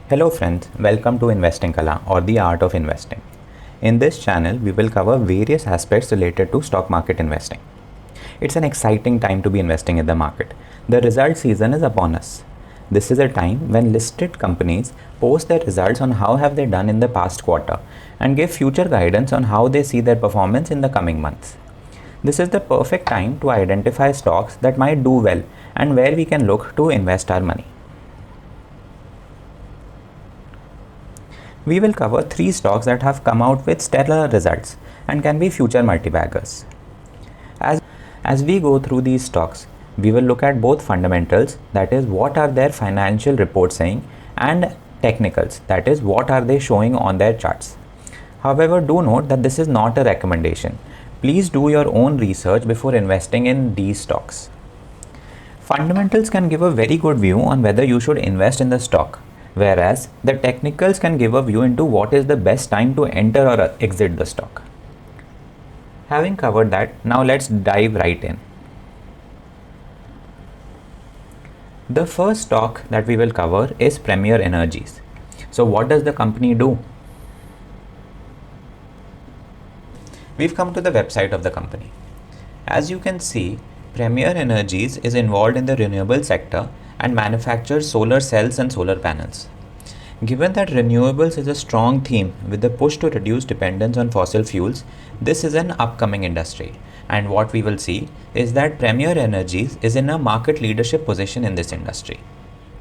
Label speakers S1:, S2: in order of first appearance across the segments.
S1: Hello friends, welcome to Investing Kala or the art of investing. In this channel, we will cover various aspects related to stock market investing. It's an exciting time to be investing in the market. The result season is upon us. This is a time when listed companies post their results on how have they done in the past quarter and give future guidance on how they see their performance in the coming months. This is the perfect time to identify stocks that might do well and where we can look to invest our money. We will cover 3 stocks that have come out with stellar results and can be future multi-baggers. As we go through these stocks, we will look at both fundamentals, that is what are their financial reports saying, and technicals, that is what are they showing on their charts. However, do note that this is not a recommendation. Please do your own research before investing in these stocks. Fundamentals can give a very good view on whether you should invest in the stock, whereas the technicals can give a view into what is the best time to enter or exit the stock. Having covered that, now let's dive right in. The first stock that we will cover is Premier Energies. So what does the company do? We've come to the website of the company. As you can see, Premier Energies is involved in the renewable sector and manufactures solar cells and solar panels. Given that renewables is a strong theme with the push to reduce dependence on fossil fuels, this is an upcoming industry, and what we will see is that Premier Energies is in a market leadership position in this industry.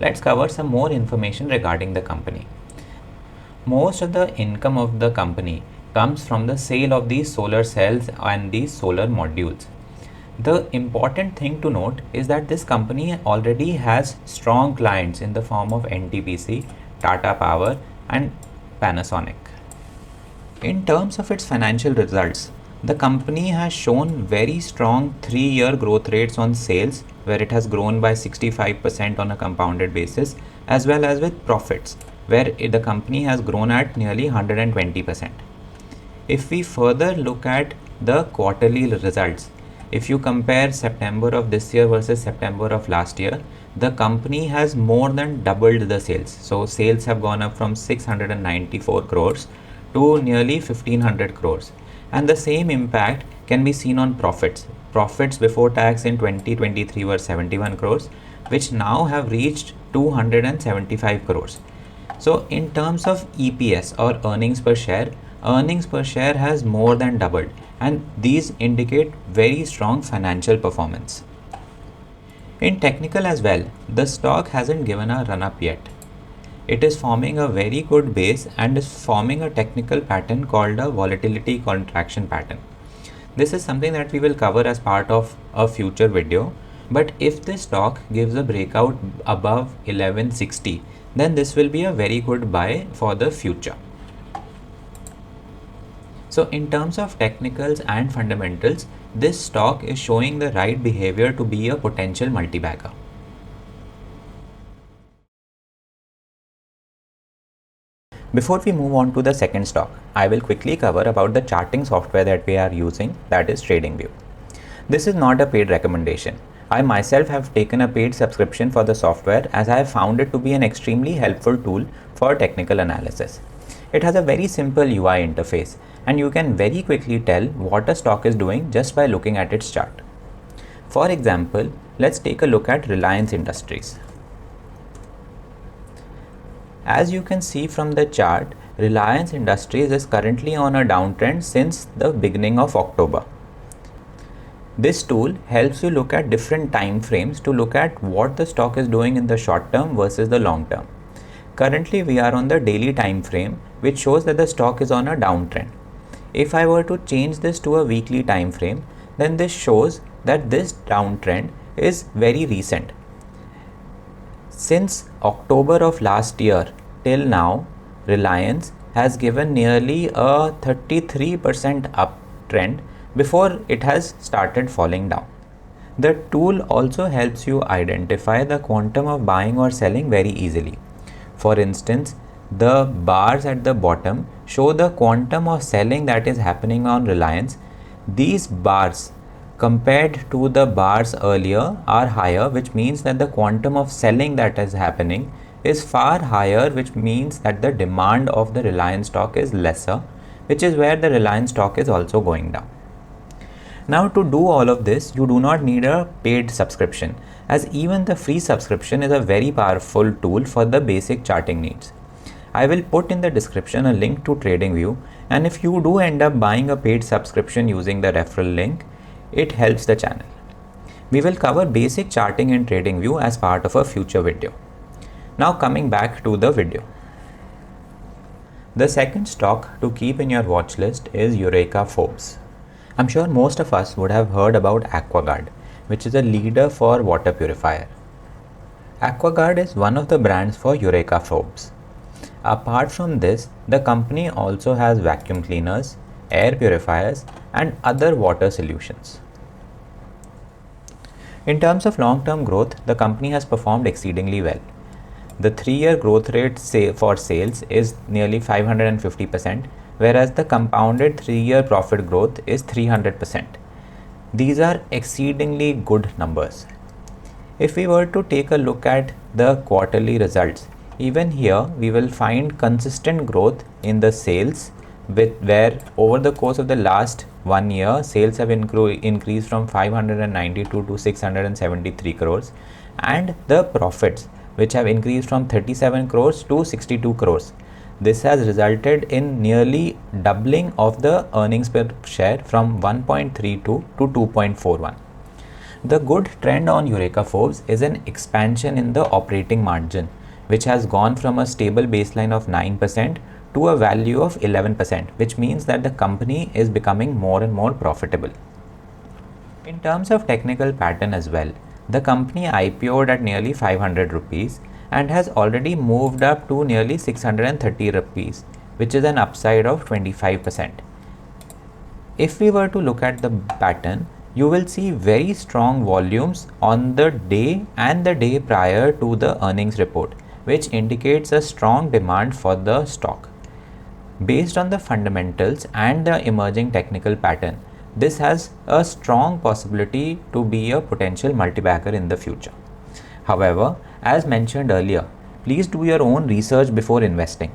S1: Let's cover some more information regarding the company. Most of the income of the company comes from the sale of these solar cells and these solar modules. The important thing to note is that this company already has strong clients in the form of NTPC, Tata Power and Panasonic. In terms of its financial results, the company has shown very strong 3-year growth rates on sales, where it has grown by 65% on a compounded basis, as well as with profits, where the company has grown at nearly 120%. If we further look at the quarterly results, if you compare September of this year versus September of last year, the company has more than doubled the sales. So sales have gone up from 694 crores to nearly 1500 crores. And the same impact can be seen on profits. Profits before tax in 2023 were 71 crores, which now have reached 275 crores. So in terms of EPS or earnings per share has more than doubled, and these indicate very strong financial performance. In technical as well, the stock hasn't given a run up yet. It is forming a very good base and is forming a technical pattern called a volatility contraction pattern. This is something that we will cover as part of a future video, but if this stock gives a breakout above 1160, then this will be a very good buy for the future. So in terms of technicals and fundamentals, this stock is showing the right behavior to be a potential multi-bagger. Before we move on to the second stock, I will quickly cover about the charting software that we are using, that is TradingView. This is not a paid recommendation. I myself have taken a paid subscription for the software as I have found it to be an extremely helpful tool for technical analysis. It has a very simple UI interface, and you can very quickly tell what a stock is doing just by looking at its chart. For example, let's take a look at Reliance Industries. As you can see from the chart, Reliance Industries is currently on a downtrend since the beginning of October. This tool helps you look at different time frames to look at what the stock is doing in the short term versus the long term. Currently, we are on the daily time frame, which shows that the stock is on a downtrend. If I were to change this to a weekly time frame, then this shows that this downtrend is very recent. Since October of last year till now, Reliance has given nearly a 33% uptrend before it has started falling down. The tool also helps you identify the quantum of buying or selling very easily. For instance, the bars at the bottom show the quantum of selling that is happening on Reliance. These bars compared to the bars earlier are higher, which means that the quantum of selling that is happening is far higher, which means that the demand of the Reliance stock is lesser, which is where the Reliance stock is also going down. Now, to do all of this, you do not need a paid subscription, as even the free subscription is a very powerful tool for the basic charting needs. I will put in the description a link to TradingView, and if you do end up buying a paid subscription using the referral link, it helps the channel. We will cover basic charting in TradingView as part of a future video. Now coming back to the video. The second stock to keep in your watch list is Eureka Forbes. I'm sure most of us would have heard about AquaGuard, which is a leader for water purifier. AquaGuard is one of the brands for Eureka Forbes. Apart from this, the company also has vacuum cleaners, air purifiers, and other water solutions. In terms of long-term growth, the company has performed exceedingly well. The 3-year growth rate for sales is nearly 550%, whereas the compounded 3-year profit growth is 300%. These are exceedingly good numbers. If we were to take a look at the quarterly results, even here we will find consistent growth in the sales, where over the course of the last 1 year, sales have increased from 592 to 673 crores, and the profits, which have increased from 37 crores to 62 crores. This has resulted in nearly doubling of the earnings per share from 1.32 to 2.41. The good trend on Eureka Forbes is an expansion in the operating margin, which has gone from a stable baseline of 9% to a value of 11%, which means that the company is becoming more and more profitable. In terms of technical pattern as well, the company IPO'd at nearly 500 rupees and has already moved up to nearly 630 rupees, which is an upside of 25%. If we were to look at the pattern, you will see very strong volumes on the day and the day prior to the earnings report, which indicates a strong demand for the stock. Based on the fundamentals and the emerging technical pattern, this has a strong possibility to be a potential multi-bagger in the future. However, as mentioned earlier, please do your own research before investing.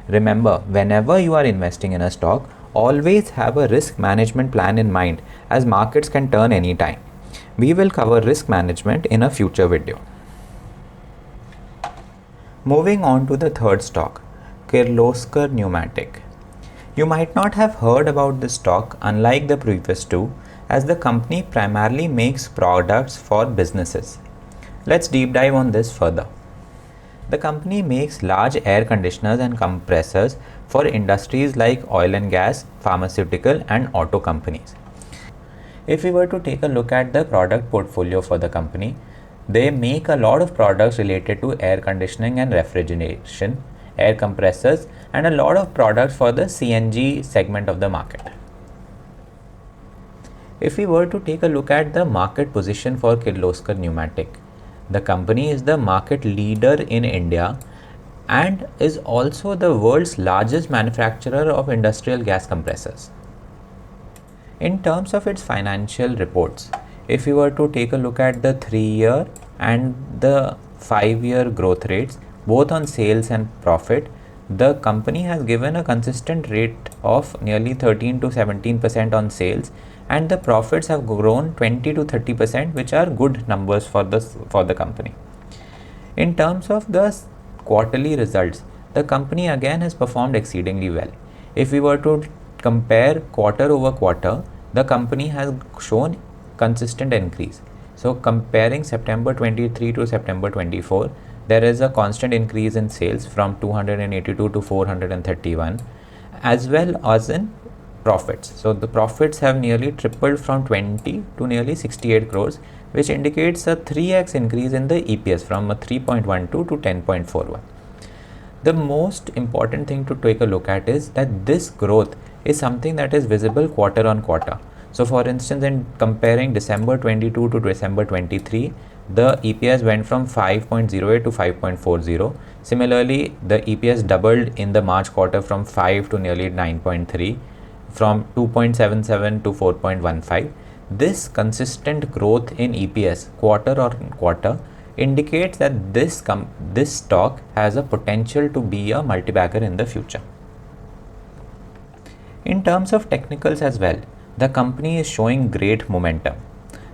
S1: Remember, whenever you are investing in a stock, always have a risk management plan in mind, as markets can turn anytime. We will cover risk management in a future video. Moving on to the third stock, Kirloskar Pneumatic. You might not have heard about this stock, unlike the previous two, as the company primarily makes products for businesses. Let's deep dive on this further. The company makes large air conditioners and compressors for industries like oil and gas, pharmaceutical, and auto companies. If we were to take a look at the product portfolio for the company, they make a lot of products related to air conditioning and refrigeration, air compressors, and a lot of products for the CNG segment of the market. If we were to take a look at the market position for Kirloskar Pneumatic, the company is the market leader in India and is also the world's largest manufacturer of industrial gas compressors. In terms of its financial reports, if we were to take a look at the 3-year and the 5-year growth rates, both on sales and profit, the company has given a consistent rate of nearly 13 to 17% on sales, and the profits have grown 20 to 30%, which are good numbers for the company. In terms of the quarterly results, the company again has performed exceedingly well. If we were to compare quarter over quarter, the company has shown consistent increase. So comparing September 23 to September 24, there is a constant increase in sales from 282 to 431, as well as in profits. So the profits have nearly tripled from 20 to nearly 68 crores, which indicates a 3x increase in the EPS from a 3.12 to 10.41. The most important thing to take a look at is that this growth is something that is visible quarter on quarter. So for instance, in comparing December 22 to December 23, the EPS went from 5.08 to 5.40. Similarly, the EPS doubled in the March quarter from 5 to nearly 9.3, from 2.77 to 4.15. This consistent growth in EPS quarter on quarter indicates that this stock has a potential to be a multi-bagger in the future. In terms of technicals as well, the company is showing great momentum.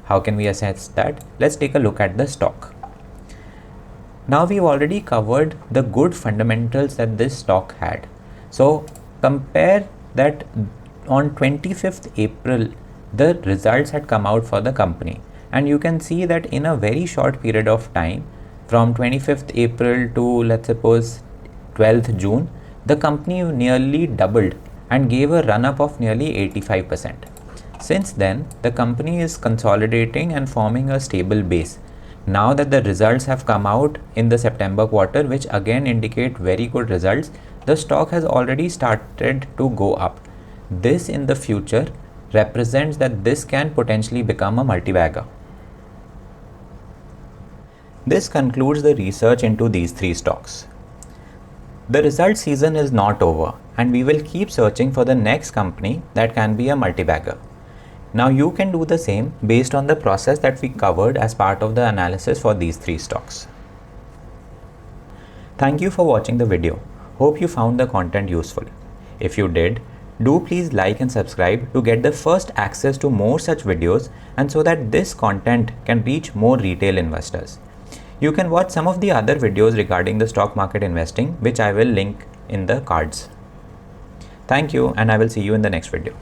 S1: How can we assess that? Let's take a look at the stock. Now we've already covered the good fundamentals that this stock had. So compare that on 25th April, the results had come out for the company. And you can see that in a very short period of time, from 25th April to let's suppose 12th June, the company nearly doubled and gave a run up of nearly 85%. Since then, the company is consolidating and forming a stable base. Now that the results have come out in the September quarter, which again indicate very good results, the stock has already started to go up. This in the future represents that this can potentially become a multi-bagger. This concludes the research into these three stocks. The result season is not over, and we will keep searching for the next company that can be a multi-bagger. Now you can do the same based on the process that we covered as part of the analysis for these three stocks. Thank you for watching the video. Hope you found the content useful. If you did, do please like and subscribe to get the first access to more such videos and so that this content can reach more retail investors. You can watch some of the other videos regarding the stock market investing, which I will link in the cards. Thank you, and I will see you in the next video.